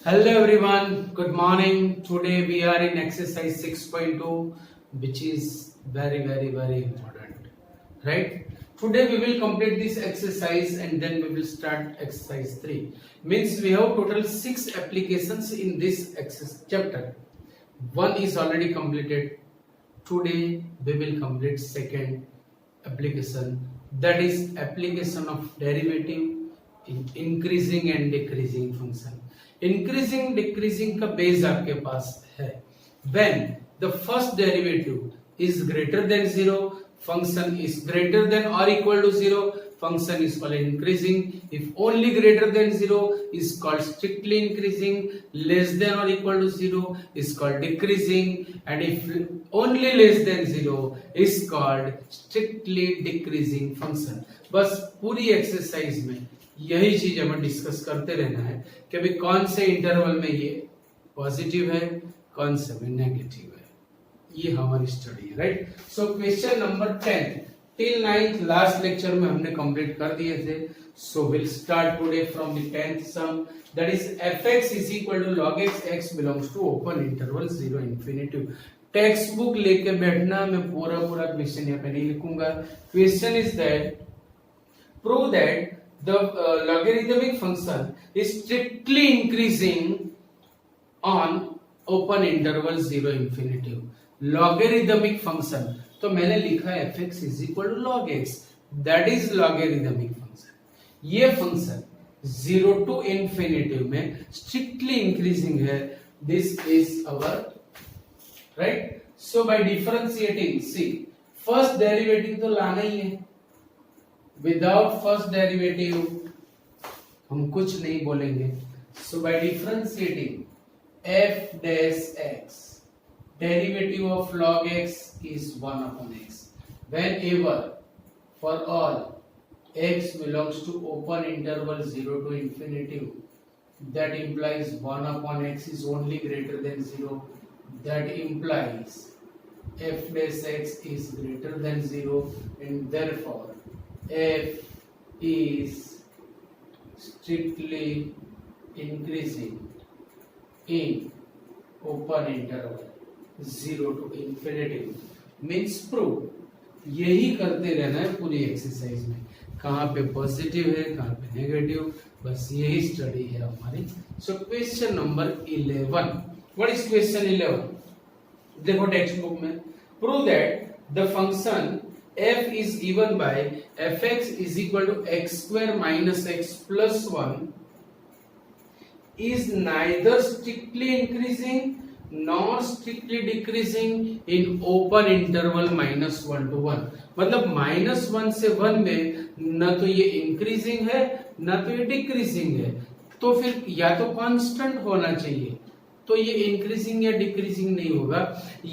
Hello everyone, good morning. Today we are in exercise 6.2, which is very important, right? Today we will complete this exercise and then we will start exercise 3. Means we have total 6 applications in this exercise chapter. One is already completed. Today we will complete second application, that is application of derivative in increasing and decreasing function. Increasing decreasing का base आपके पास है. When the first derivative is greater than 0, function is greater than or equal to 0, function is called increasing. If only greater than 0 is called strictly increasing, less than or equal to 0 is called decreasing, and if only less than 0 is called strictly decreasing function. बस पूरी exercise में यही चीज हमें discuss करते रहना है कि अभी कौन से इंटरवल में ये पॉजिटिव है, कौन से में नेगेटिव है. ये हमारी स्टडी है, right. So question number 10 till 9th last lecture में हमने कंप्लीट कर दिए थे. So will start today from the 10th sum, that is fx is equal to log x belongs to open interval 0 infinity. Text book लेके बैठना, मैं पूरा question यहाँ पे नहीं लिखूंगा. Question is that prove that the logarithmic function is strictly increasing on open interval 0 infinity. Logarithmic function तो मैंने लिखा है fx is equal to log x, that is logarithmic function. ये फंक्शन 0 to infinity में strictly increasing है. This is our right. So by differentiating, see first derivative तो लाना ही है. विदाउट फर्स्ट डेरिवेटिव हम कुछ नहीं बोलेंगे. So by differentiating F dash X, derivative of log X is 1 upon X. Whenever for all X belongs to open interval 0 to infinity, that implies 1 upon X is only greater than 0. That implies F dash X is greater than 0 and therefore f is strictly increasing in open interval 0 to infinity. means proof. यही करते रहना है पूरी exercise में, कहाँ पे positive है कहाँ पे नेगेटिव, बस यही स्टडी है हमारी. सो question number 11. What is question 11? देखो टेक्स्ट बुक में, prove that the function f is given by fx is equal to x square minus x plus 1 is neither strictly increasing nor strictly decreasing in open interval minus 1 to 1. मतलब minus 1 से 1 में न तो ये increasing है न तो ये डिक्रीजिंग है, तो फिर या तो कांस्टेंट होना चाहिए, तो ये इंक्रीजिंग या डिक्रीजिंग नहीं होगा.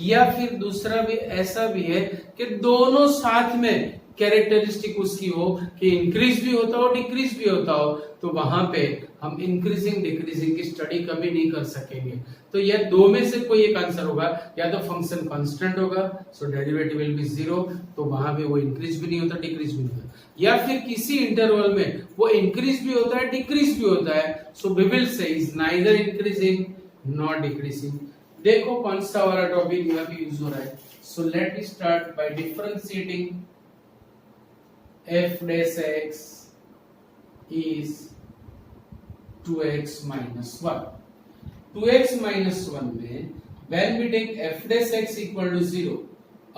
या फिर दूसरा भी ऐसा भी है कि दोनों साथ में कैरेक्टरिस्टिक उसकी हो कि इंक्रीज भी होता हो डिक्रीज भी होता हो, तो वहां पे हम इंक्रीजिंग डिक्रीजिंग की स्टडी कभी नहीं कर सकेंगे. तो यह दो में से कोई एक आंसर होगा. या तो फंक्शन कांस्टेंट होगा, सो डेरिवेटिव विल बी 0, तो वहां पे वो इंक्रीज भी नहीं होता डिक्रीज भी नहीं होता. या फिर किसी इंटरवल में वो इंक्रीज भी होता है डिक्रीज भी होता है, so we will say is neither increasing not decreasing. देखो कौन सा वाला टॉपिक यहाँ पे यूज हो रहा है. So let me start by differentiating f dash x is 2x minus 1. 2x minus 1 में when we take f dash x equal to 0,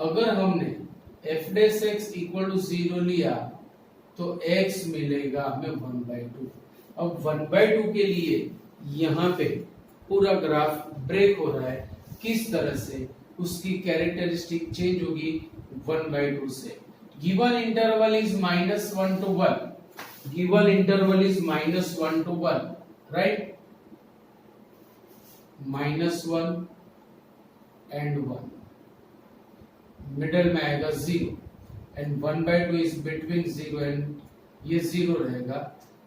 अगर हमने f dash x equal to 0 लिया तो x मिलेगा हमें 1/2. अब 1/2 के लिए यहाँ पे पूरा ग्राफ ब्रेक हो रहा है. किस तरह से? उसकी कैरेक्टरिस्टिक चेंज होगी 1/2 से. Given interval is -1 to 1. Given interval is -1 to 1, right. -1 and 1, middle में आएगा 0 एंड 1/2 इज बिटवीन 0 एंड ये 0 रहेगा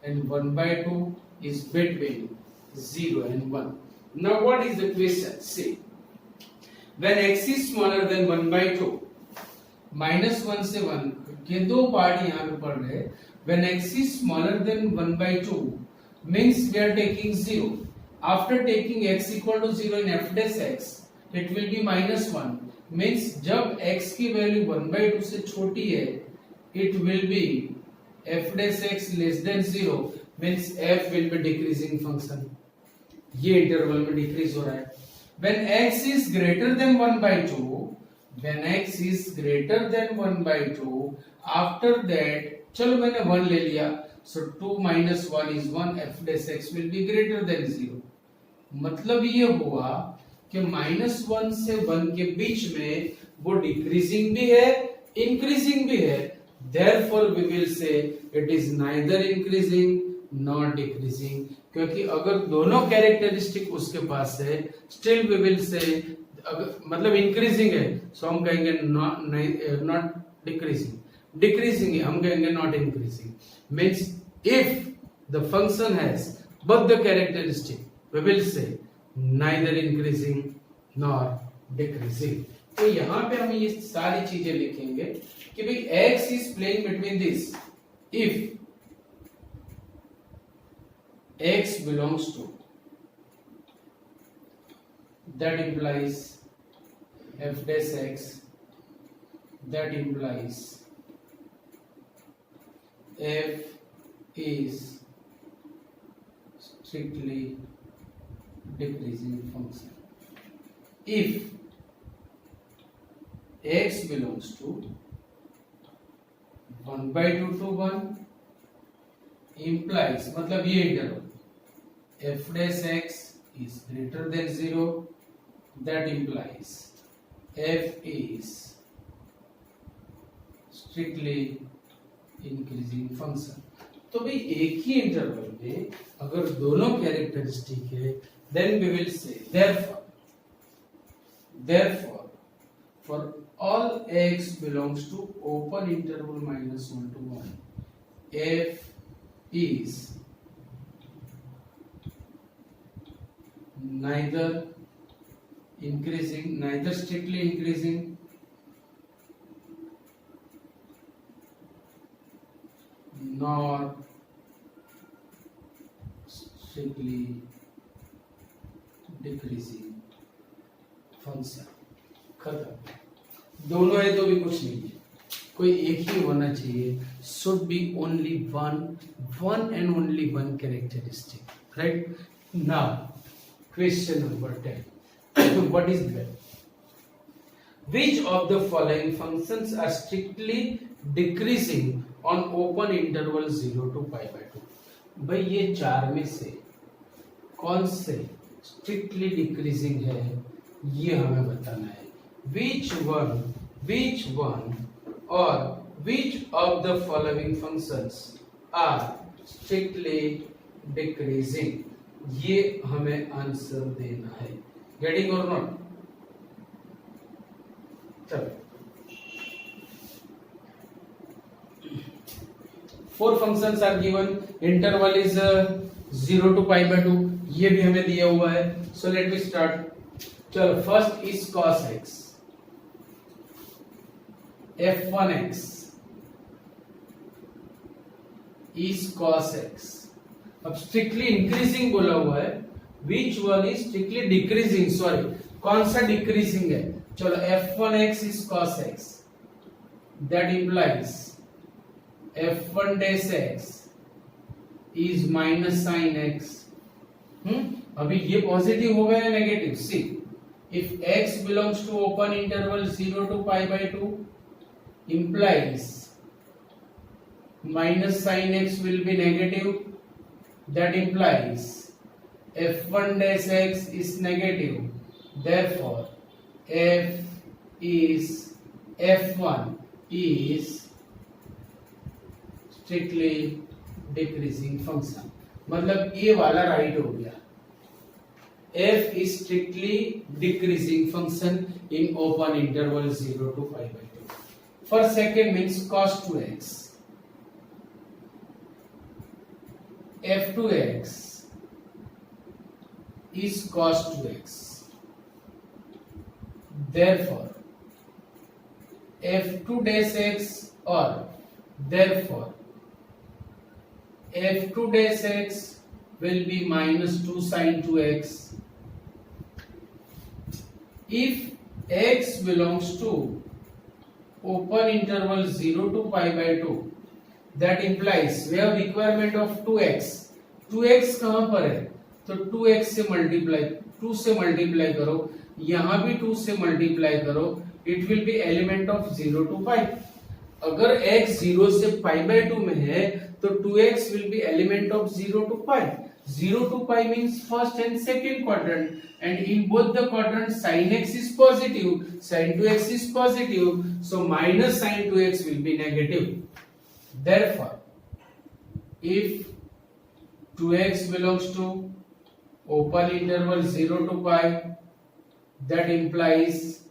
and 1/2 is between 0 and 1. Now what is the question? See, when x is smaller than 1/2, -1 से 1 के दो part यहाँ पे पढ़ रहे. When x is smaller than 1/2 means we are taking 0. after taking x equal to 0 in f dash x, it will be minus 1. Means जब x की value 1/2 से छोटी है, it will be f dash x less than 0. Means f will be decreasing function. ये interval में decrease हो रहा है. When x is greater than 1/2, when x is greater than 1/2, after that, चलो मैंने 1 ले लिया, so 2 minus 1 is 1. f dash x will be greater than 0. मतलब ये हुआ कि -1 से 1 के बीच में वो डिक्रीजिंग भी है, इंक्रीजिंग भी है. Therefore we will say it is neither increasing nor decreasing. क्योंकि अगर दोनों कैरेक्टरिस्टिक उसके पास है, स्टिल वी विल से, मतलब इंक्रीजिंग है, सो हम कहेंगे नॉट डिक्रीजिंग. डिक्रीजिंग है, हम कहेंगे not increasing. Means if the function has both the characteristic, we will say neither increasing nor decreasing. तो यहाँ पे हम ये सारी चीजें लिखेंगे कि भाई x is playing between this. If x belongs to, that implies f dash x, that implies f is strictly decreasing function. If x belongs to 1/2 to 1, implies, मतलब ये interval f dash x is greater than 0, that implies f is strictly increasing function. तो भाई एक ही interval में अगर दोनों characteristic है, then we will say therefore for all x belongs to open interval -1 to 1, f is neither increasing, neither strictly increasing nor strictly decreasing function. खत्म. दोनों है तो भी कुछ नहीं है, कोई एक ही होना चाहिए. should be only one and only one characteristic. Right? Now question number 10. What is that? Which of the following functions are strictly decreasing on open interval 0 to pi/2? भाई ये चार में से कौन से स्ट्रिक्टली डिक्रीजिंग है, ये हमें बताना है. which one or which of the following functions are strictly decreasing, ये हमें आंसर देना है. गेटिंग और नॉट? चलो, 4 functions are given. Interval is 0 to pi/2. ये भी हमें दिया हुआ है. So let me start. चलो, first is cos x. f1x is cos x. अब स्ट्रिक्टली इंक्रीजिंग बोला हुआ है. Which one is strictly decreasing? Sorry, कौन सा डिक्रीजिंग है? चलो, f1x is cos x. That implies f1 dash x is minus sin x. अभी ये पॉजिटिव हो गया या negative? See, if x belongs to open interval 0 to pi/2, implies minus sin x will be negative. That implies f1 dash x is negative. Therefore f1 is strictly decreasing function. मतलब ये वाला right हो गया. f is strictly decreasing function in open interval 0 to pi/2. For second means cos 2x. f2x is cos 2x. Therefore f2 dash x or therefore f2 dash x will be minus 2 sin 2x. If x belongs to open interval 0 to pi by 2, that implies we have requirement of 2x. 2x कहां पर है? तो 2x से multiply, 2 से multiply करो, यहां भी 2 से मल्टीप्लाई करो, it will be element of 0 to pi. अगर x 0 से पाई बाय 2 में है तो 2x will be element of 0 to pi. 0 to pi means first and second quadrant, and in both the quadrants sin x is positive, sin 2x is positive, so minus sin 2x will be negative. Therefore, if 2x belongs to open interval 0 to pi, that implies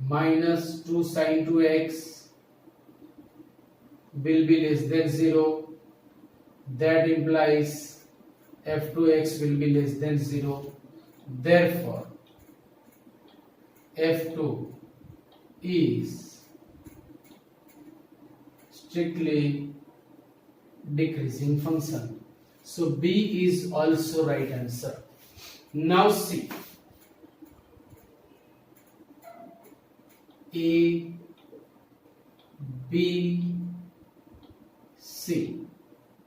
minus 2 sin 2x will be less than 0. That implies f2x will be less than 0. Therefore, f2 is strictly decreasing function. So B is also right answer. Now see, A, B, C.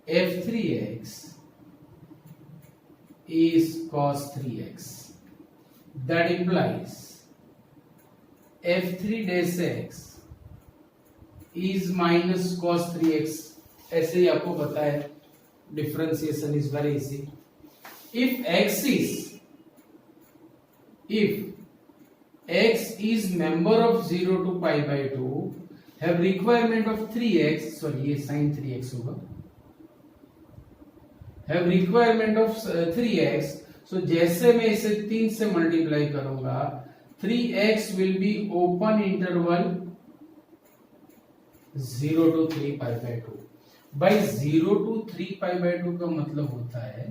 f3x is cos 3x. That implies f3 dash x is minus cos 3x. ऐसे ही आपको पता है, differentiation is very easy. If x is member of 0 to pi by 2, have requirement of 3x, sorry ये sin 3x होगा, have requirement of 3x, so जैसे मैं इसे 3 से मल्टीप्लाई करूंगा, 3x will be open interval 0 to 3 pi by 2. by 0 to 3 pi by 2 का मतलब होता है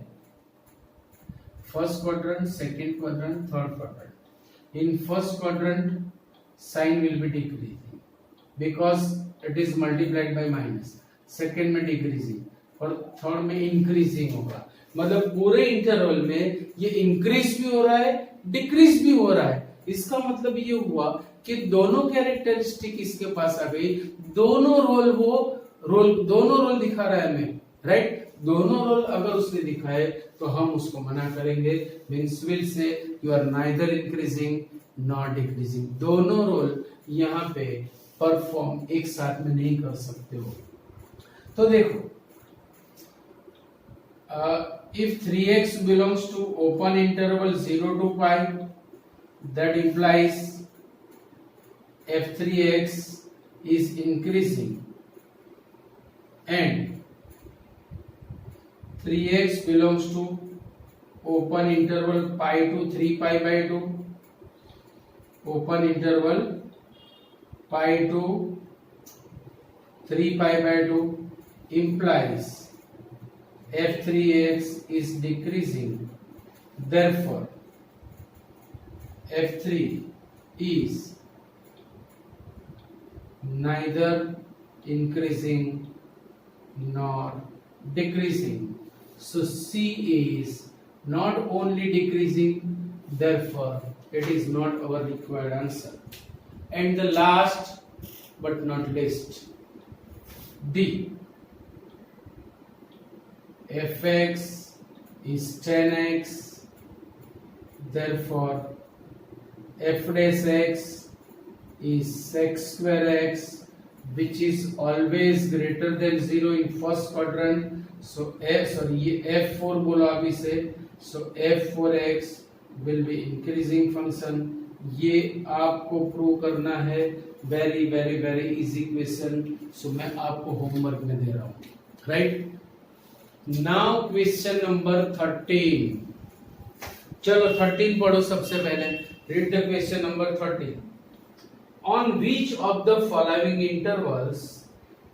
first quadrant, second quadrant, third quadrant. In first quadrant, sign will be decreasing because it is multiplied by minus. Second में decreasing और third में increasing होगा. मतलब पूरे इंटरवल में ये इंक्रीज भी हो रहा है, डिक्रीज भी हो रहा है. इसका मतलब ये हुआ कि दोनों कैरेक्टरिस्टिक इसके पास आ गई, दोनों रोल दिखा रहा है हमें, राइट. दोनों रोल अगर उसने दिखाए तो हम उसको मना करेंगे. Means will say you are neither increasing not decreasing. दोनों रोल यहाँ पे परफॉर्म एक साथ में नहीं कर सकते हो. तो देखो, if 3x belongs to open interval 0 to pi, that implies f3x is increasing and 3x belongs to open interval pi to 3 pi by 2, open interval pi to 3 pi by 2 implies f3x is decreasing. Therefore, f3 is neither increasing nor decreasing. So C is not only decreasing, therefore it is not our required answer. And the last but not least, D. Fx is 10x, therefore f dash x is sec square x, which is always greater than 0 in first quadrant. So ये f4 बोला अभी से, so f4x will be increasing function. ये आपको prove करना है. Very very very easy question. So मैं आपको होमवर्क में दे रहा हूँ, राइट. Now question number 13. चलो 13 पढ़ो सबसे पहले. Read the question number 13. On which of the following intervals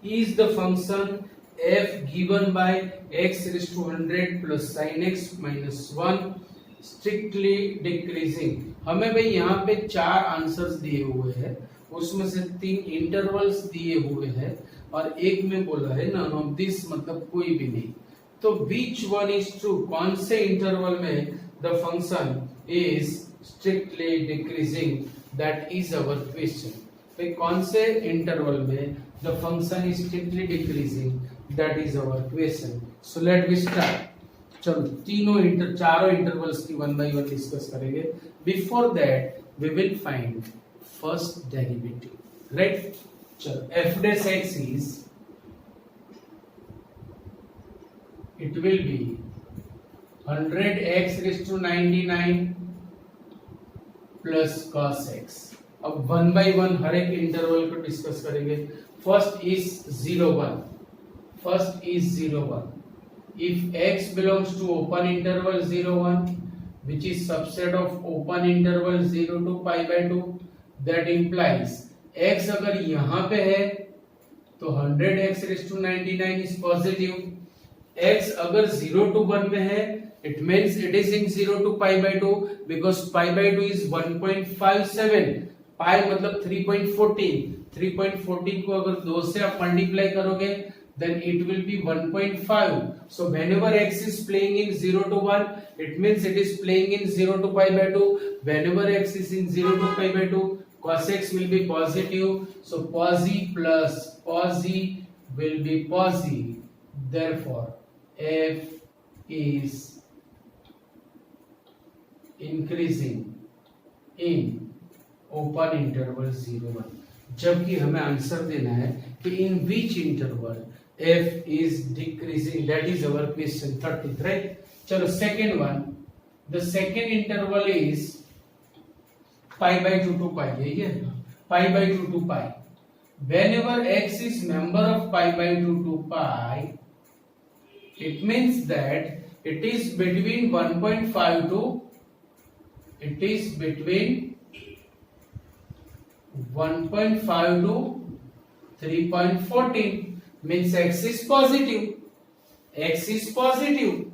is the function f given by x raised to 100 plus sin x minus 1 strictly decreasing? हमें भाई यहाँ पे 4 आंसर्स दिए हुए हैं, उसमें से 3 इंटरवल्स दिए हुए हैं और एक में बोला है नन ऑफ दिस, मतलब कोई भी नहीं. तो which one is true, कौन से इंटरवल में the function is strictly decreasing, that is our question. भाई कौन से इंटरवल में the function is strictly decreasing, that is our question. So let we start. चलो चारों इंटरवल्स की वन बाय वन डिस्कस करेंगे. Before that we will find first derivative, right. चलो f dash x is, it will be 100x raised to 99 plus cos x. अब one by one हर एक interval को discuss करेंगे. First is 0 1. If x belongs to open interval 0 1, which is subset of open interval 0 to pi by 2, that implies x अगर यहाँ पे है तो 100x raised to 99 is positive. x अगर 0 to 1 में है, it means it is in 0 to pi by 2, because pi by 2 is 1.57. pi मतलब 3.14. 3.14 को अगर 2 से आप मल्टीप्लाई करोगे then it will be 1.5. So whenever x is playing in 0 to 1, it means it is playing in 0 to pi by 2. Whenever x is in 0 to pi by 2, cos x will be positive. So posi plus posi will be posi. Therefore f is increasing in open interval 0 1. जबकि हमें answer देना है कि in which interval f is decreasing, that is our question 30th, right. चलो second one, the second interval is pi by 2 to pi, यही है, pi by 2 to pi. Whenever x is member of pi by 2 to pi, it means that it is between 1.5 to, it is between 1.5 to 3.14, means x is positive. X is positive,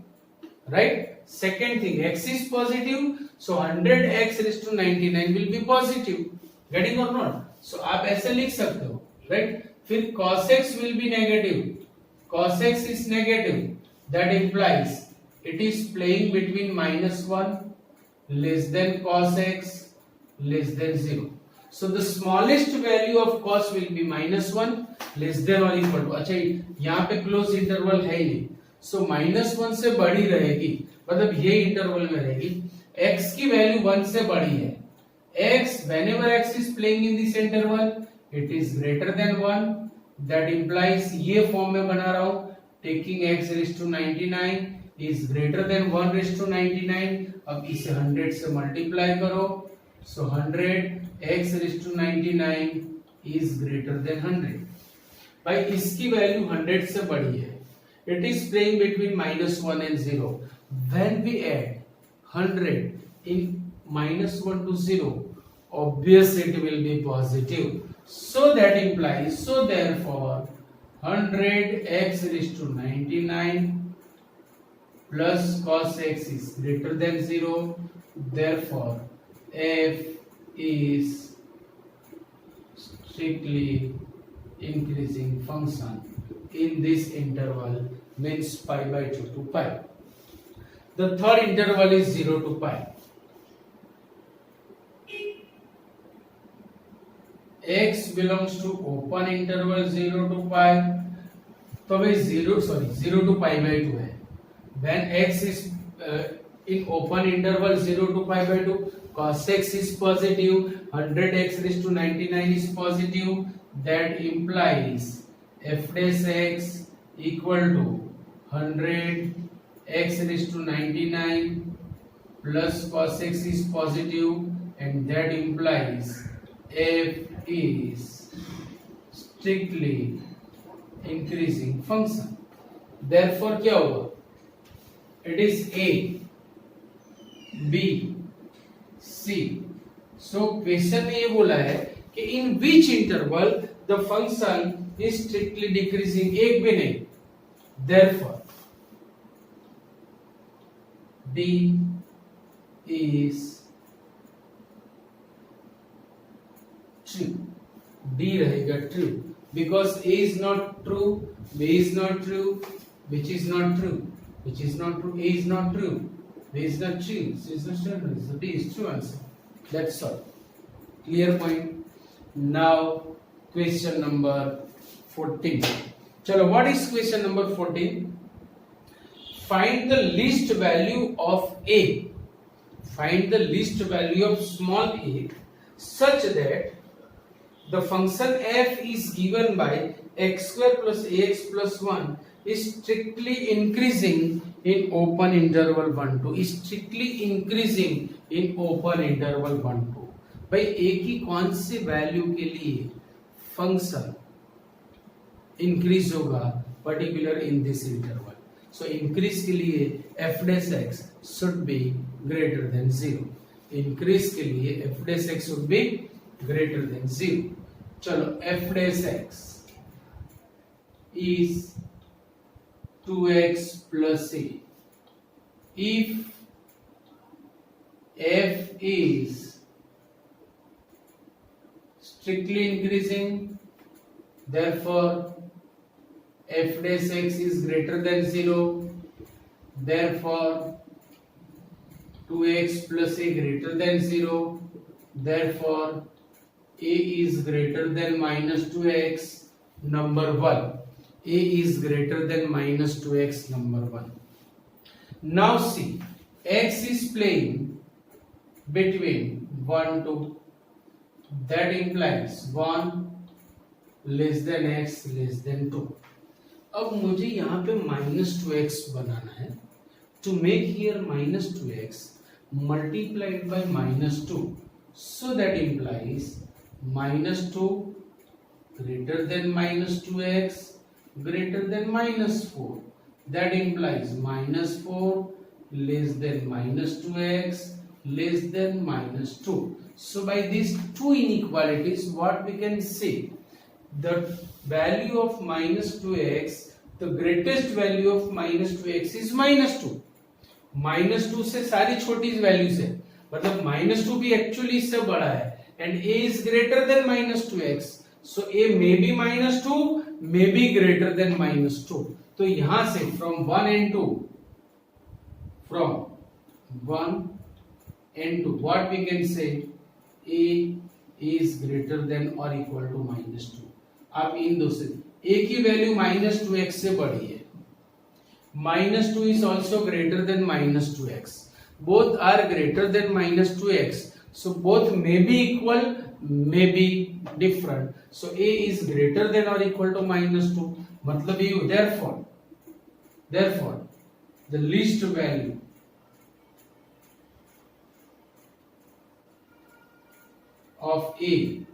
right. Second thing, x is positive, so 100x raised to 99 will be positive. Getting or not? So आप ऐसे लिख सकते हो, right. फिर cos x will be negative. Cos x is negative. That implies it is playing between -1 less than cos x less than 0. So the smallest value of cos will be -1 less than or equal to. अच्छा यहाँ पे close interval है ही नहीं, सो -1 से बड़ी रहेगी, मतलब ये इंटरवल में रहेगी. x की वैल्यू 1 से बड़ी है. x whenever x is playing in this interval, it is greater than 1. That implies ये फॉर्म में बना रहा हूँ, taking x raised to 99 is greater than 1 raised to 99. अब इसे 100 से मल्टीप्लाई करो, so 100 x raised to 99 is greater than 100. भाई इसकी वैल्यू 100 से बड़ी है. It is playing between -1 and 0. When we add 100 in -1 to 0, obviously it will be positive. So that implies, so therefore 100 x raised to 99 plus cos x is greater than 0. Therefore f is strictly increasing function in this interval, means pi by 2 to pi. The third interval is 0 to pi. X belongs to open interval 0 to pi. तो भाई 0 to pi by 2 है. When x is in open interval 0 to pi by 2, cos x is positive, 100x raised to 99 is positive. That implies f dash x equal to 100x raised to 99 plus cos x is positive, and that implies f is strictly increasing function. Therefore क्या होगा? It is A, B, C. So question में ये बोला है कि in which interval the function is strictly decreasing. एक भी नहीं. Therefore D is true. D रहेगा true because A is not true, B is not true, which is not true. which is not true. A is not true, B is not true, C is not true, so D is true answer. That's all. Clear point. Now question number 14. Chalo, what is question number 14? Find the least value of A. Find the least value of small a such that the function f is given by x square plus ax plus 1 is strictly increasing in open interval 1 2. Is strictly increasing in open interval 1 2. भाई a की कौन सी value के लिए function increase होगा particular in this interval. So increase के लिए f dash x should be greater than 0. Increase के लिए f dash x should be greater than 0. चलो f dash x is 2x plus a. If f is strictly increasing, therefore f dash x is greater than 0, therefore 2x plus a greater than 0, therefore a is greater than minus 2x, number 1. A is greater than minus 2x, number 1. Now see, x is playing between 1 to, that implies 1 less than x less than 2. अब मुझे यहाँ पे minus 2x बनाना है. To make here minus 2x multiplied by minus 2, so that implies minus 2 greater than minus 2x greater than minus 4. That implies minus 4 less than minus 2x less than minus 2. So by these two inequalities, what we can say, the value of minus 2x, the greatest value of minus 2x is minus 2. minus 2 से सारी छोटी values है, मतलब minus 2 भी actually इससे बड़ा है, and a is greater than minus 2x, so a may be minus 2, may be greater than minus 2. तो यहां से from 1 and 2, from 1 and 2, what we can say, a is greater than or equal to minus 2. आप इन दो से a की value minus 2x से बड़ी है, minus 2 is also greater than minus 2x, both are greater than minus 2x, so both may be equal, may be different, so a is greater than or equal to minus 2, मतलब ये, therefore the least value of a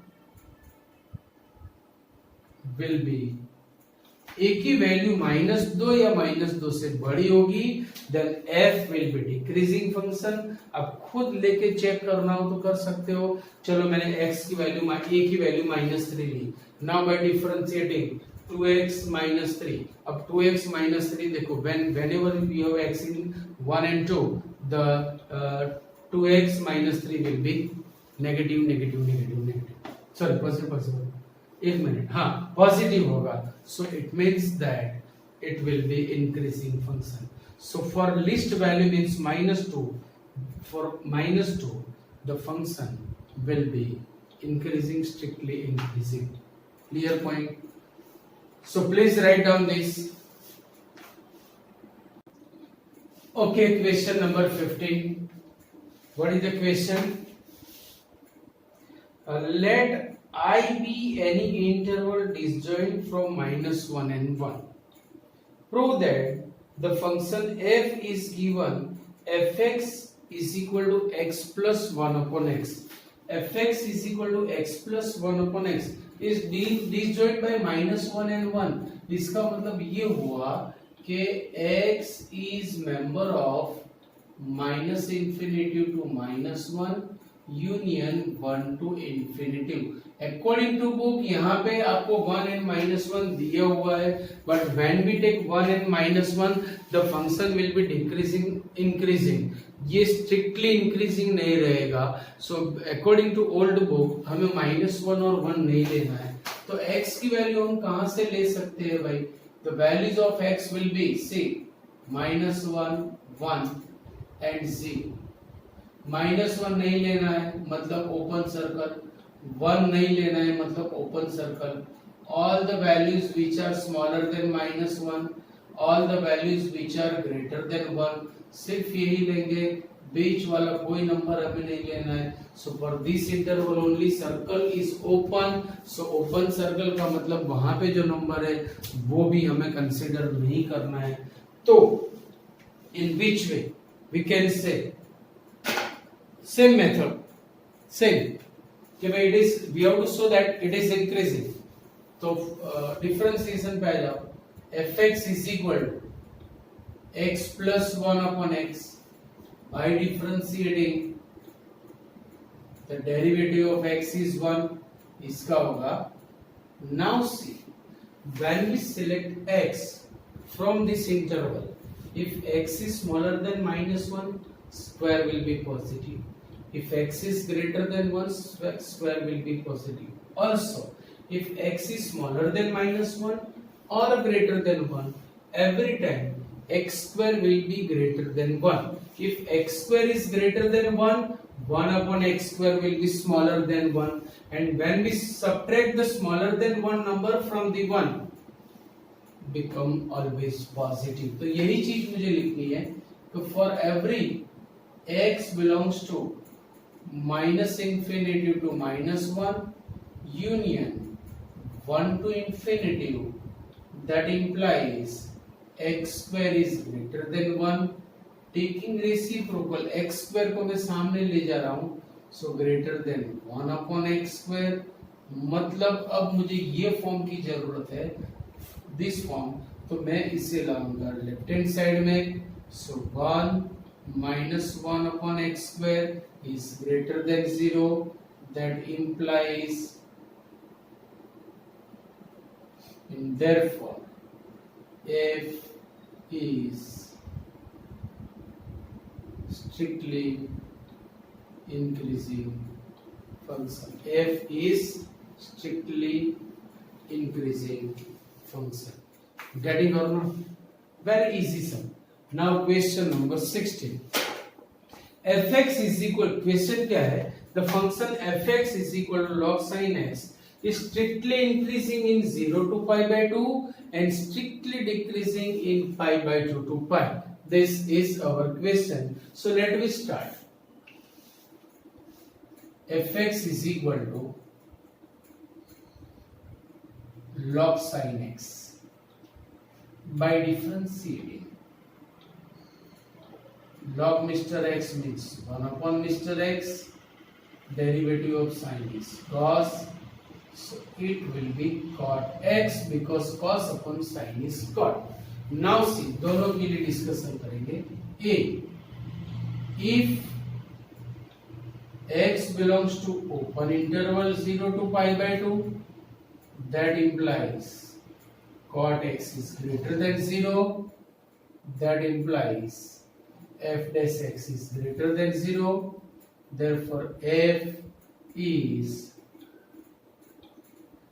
will be, a की value -2 या -2 से बड़ी होगी, then f will be decreasing function. अब खुद लेके चेक करना हो तो कर सकते हो. चलो मैंने x की वैल्यू, a की वैल्यू -3 ली. Now by differentiating 2x -3. अब 2x -3 देखो, whenever you have x in 1 and 2, the 2x -3 will be negative. Sorry, possible. एक मिनट, हाँ, पॉजिटिव होगा. So it means that it will be increasing function. So for least value means -2. For -2, the function will be increasing, strictly increasing. Clear point? So please write down this. Okay, question number 15. What is the question? Let I be any interval disjoint from -1 and 1. Prove that the function f is given fx is equal to x plus 1 upon x. fx is equal to x plus 1 upon x is disjoint by -1 and 1. इसका मतलब ये हुआ कि x is member of -infinity to -1 union 1 to infinity. According to book यहाँ पे आपको 1 and -1 दिया हुआ है, but when we take 1 and -1, the function will be increasing. ये strictly increasing नहीं रहेगा. So according to old book हमें -1 और 1 नहीं लेना है. तो x की वैल्यू हम कहाँ से ले सकते हैं भाई? The values of x will be, see, -1 1 and 0। -1 नहीं लेना है मतलब ओपन सर्कल, 1 नहीं लेना है मतलब open circle. All the values which are smaller than -1, all the values which are greater than 1, सिर्फ यही लेंगे, बीच वाला कोई नंबर हमें नहीं लेना है। So for this interval only circle is open. So open circle का मतलब वहां पे जो नंबर है वो भी हमें कंसिडर नहीं करना है। तो in which way we can say same method, same कि भाई it is, we have to show that it is increasing. तो डिफरेंशिएशन पे आ जाओ, fx is equal x plus 1 upon x by differentiating the derivative of x is 1, इसका होगा। Now see, when we select x from this interval, if x is smaller than -1, square will be positive. If x is greater than 1, square will be positive. Also, if x is smaller than -1 or greater than 1, every time x square will be greater than 1. If x square is greater than 1, 1 upon x square will be smaller than 1. And when we subtract the smaller than 1 number from the 1, become always positive. तो यही चीज मुझे लिखनी है। तो for every x belongs to -infinity to -1 union 1 to infinity, that implies x square is greater than 1, taking reciprocal x square को मैं सामने ले जा रहा हूं, so greater than 1 upon x square। मतलब अब मुझे ये फॉर्म की जरूरत है, दिस फॉर्म, तो मैं इसे लाऊंगा लेफ्ट हैंड साइड में। so 1 minus 1 upon x square is greater than 0, that implies, and therefore f is strictly increasing function. F is strictly increasing function. Getting or not? Very easy sum. Now question number 16. fx is equal, question क्या है? The function fx is equal to log sin x is strictly increasing in 0 to pi by 2 and strictly decreasing in pi by 2 to pi. This is our question. So let me start. fx is equal to log sin x by differentiating. Log Mr. X means 1 upon Mr. X, derivative of sin is cos, so it will be cot x because cos upon sin is cot. Now see, दोनों के लिए discussion करेंगे। A, if x belongs to open interval 0 to pi by 2, that implies cot x is greater than 0, that implies f dash x is greater than 0, therefore f is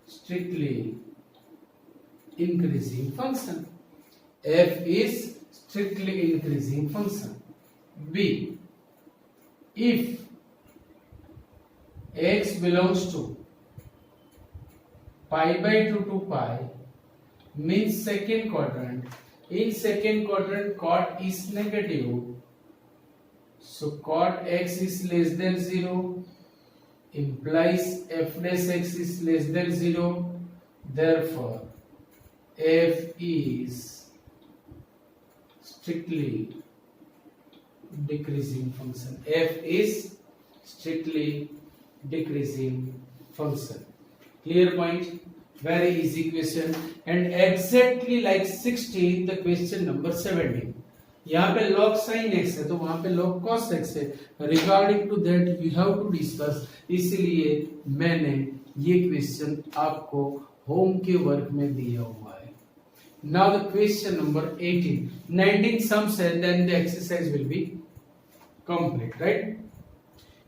strictly increasing function. F is strictly increasing function. B, if x belongs to pi by 2 to pi means second quadrant. In second quadrant cot is negative, so cot x is less than 0 implies f dash x is less than 0, therefore f is strictly decreasing function. F is strictly decreasing function. Clear point? Very easy question. And exactly like 16, the question number 17. यहाँ पे log sin x है तो वहां पे log cos x है। Regarding to that we have to discuss, इसलिए मैंने ये क्वेश्चन आपको होम के वर्क में दिया हुआ है। Now the question number 18, 19 sums and then the exercise will be complete, right?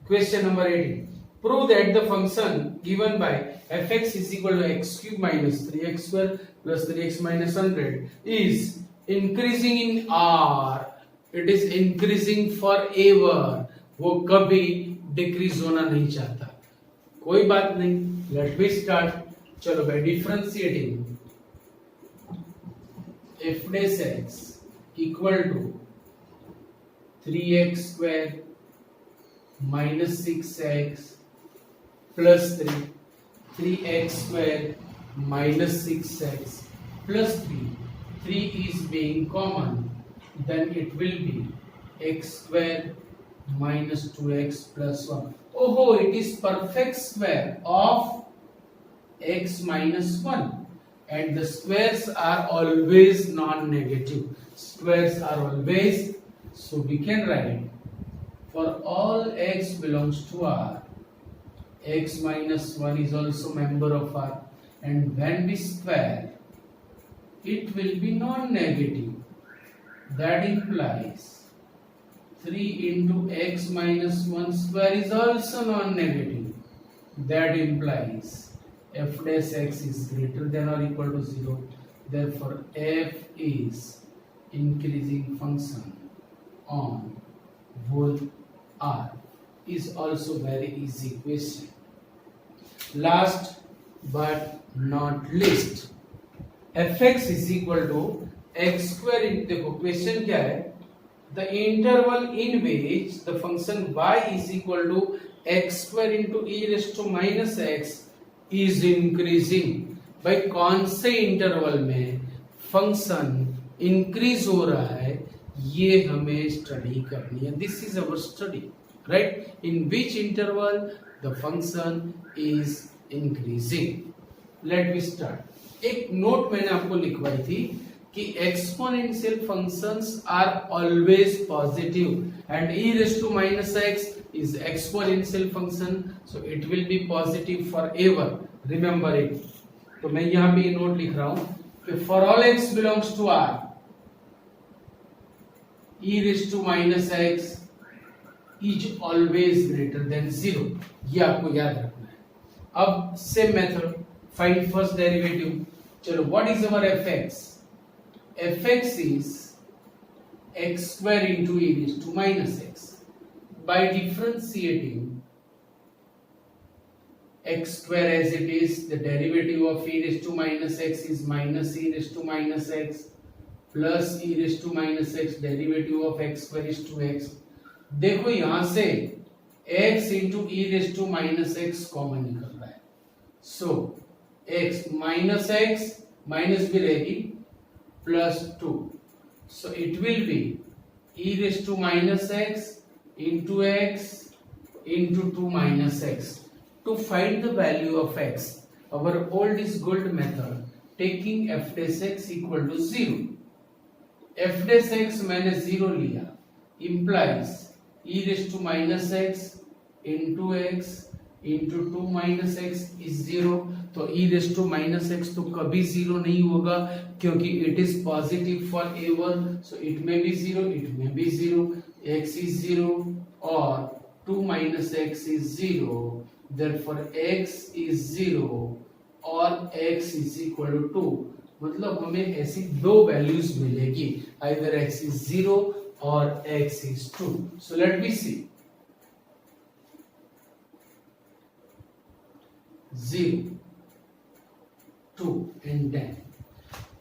Question number 18. Prove that the function given by fx is equal to x cube minus 3x square plus 3x minus 100 is increasing in are, it is increasing for ever, वो कभी decrease होना नहीं चाहता। कोई बात नहीं, late me start. चलो भाई, differentiating F dash x equal to 3x square minus 6x plus 3x square minus 6x plus 3 is being common, then it will be x square minus 2x plus 1. Oh, it is perfect square of x minus 1, and the squares are always non-negative. Squares are always, so we can write for all x belongs to R, x minus 1 is also member of R. And when we square, it will be non-negative. That implies 3 into x minus 1 square is also non-negative. That implies f dash x is greater than or equal to 0. Therefore, f is increasing function on whole R. Is also very easy question. Last but not least, fx is equal to x square into, देखो question क्या है, the interval in which the function y is equal to x square into e raised to minus x is increasing. भाई कौन से interval में function increase हो रहा है, ये हमें स्टडी करनी है. This is our study, right? In which interval the function is increasing. Let me start. एक नोट मैंने आपको लिखवाई थी कि exponential functions are always positive and e raised to minus x is exponential function, so it will be positive forever. Remember it. तो मैं यहाँ पे ये नोट लिख रहा हूं कि for all x belongs to R, e raised to minus x is always greater than 0. ये आपको याद रखना है. अब same method, find first derivative. चलो, what is our fx? fx is x square into e raised to minus x. By differentiating x square as it is, the derivative of e raised to minus x is minus e raised to minus x plus e raised to minus x, derivative of x square is 2x. देखो यहां से x into e raised to minus x common निकल रहा है, so x minus भी रहेगी plus 2, so it will be e raised to minus x into 2 minus x. To find the value of x, our old is gold method, taking f dash x equal to 0. f dash x मैंने 0 लिया, implies e raised to minus x into 2 minus x is 0. तो e raised to minus x तो कभी 0 नहीं होगा क्योंकि it is positive forever, so it may be 0, it may be 0, x is 0 or 2 minus x is 0, therefore x is 0 or x is equal to 2. मतलब हमें ऐसी दो वैल्यूज मिलेगी, either x is 0 or x is 2. So let me see. 0, 2 and 10.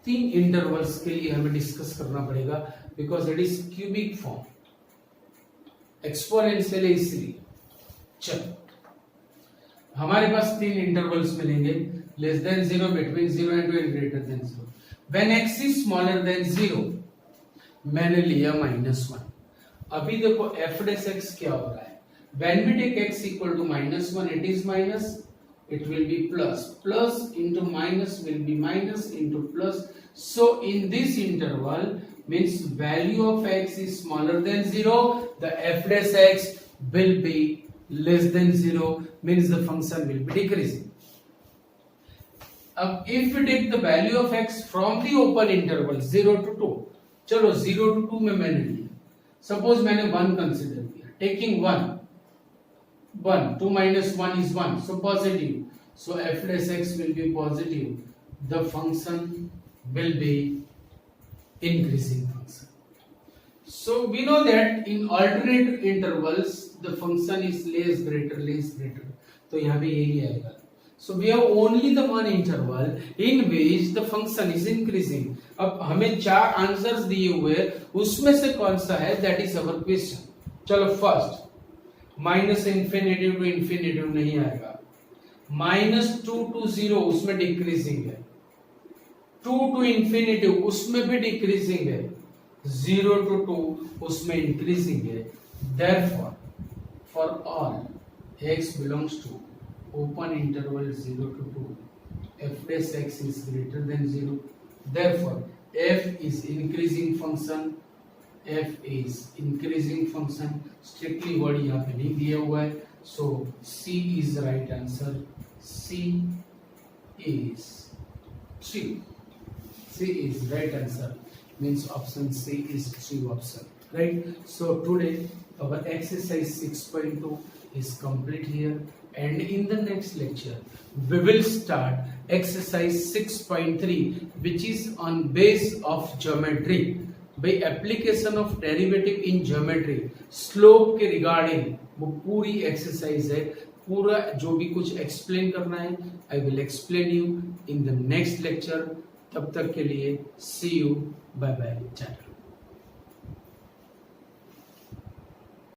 तीन intervals के लिए हमें discuss करना पड़ेगा because it is cubic form, exponential है इसलिए. चलो, हमारे पास तीन इंटरवल्स मिलेंगे, less than 0, between 0 and 2 and greater than 0. When x is smaller than 0 मैंने लिया -1. अभी देखो f डैश x क्या हो रहा है, when we take x equal to -1 it is minus, it will be plus, plus into minus will be minus into plus. So in this interval means value of x is smaller than 0, the f dash x will be less than 0, means the function will be decreasing. If we take the value of x from the open interval 0 to 2, चलो 0 to 2 में मैंने लिया, suppose मैंने 1 consider किया, taking 1, 2 minus 1 is 1, so positive, so f dash x will be positive, the function will be increasing function. So we know that in alternate intervals the function is less greater, तो यहाँ पे यही आएगा. So we have only the one interval in which the function is increasing. अब हमें 4 answers दिए हुए, उसमें से कौन सा है, that is our question. चलो first, minus infinity to infinity नहीं आएगा. -2 to 0 उसमें डिक्रीजिंग है. 2 to इन्फिनिटी उसमें भी डिक्रीजिंग है. 0 to 2 उसमें इंक्रीजिंग है. Therefore, for all x belongs to open interval 0 to 2, f dash x is greater than 0. Therefore, f is increasing function. f is increasing function. Strictly word यहाँ पे नहीं दिया हुआ है. So C is right answer. C is 3. C is right answer. Means option C is 3 option. Right? So today our exercise 6.2 is complete here, and in the next lecture we will start exercise 6.3, which is on base of geometry. by application of derivative in geometry, slope के regarding वो पूरी exercise है. पूरा जो भी कुछ explain करना है I will explain you in the next lecture. तब तक के लिए see you, bye bye, Tata.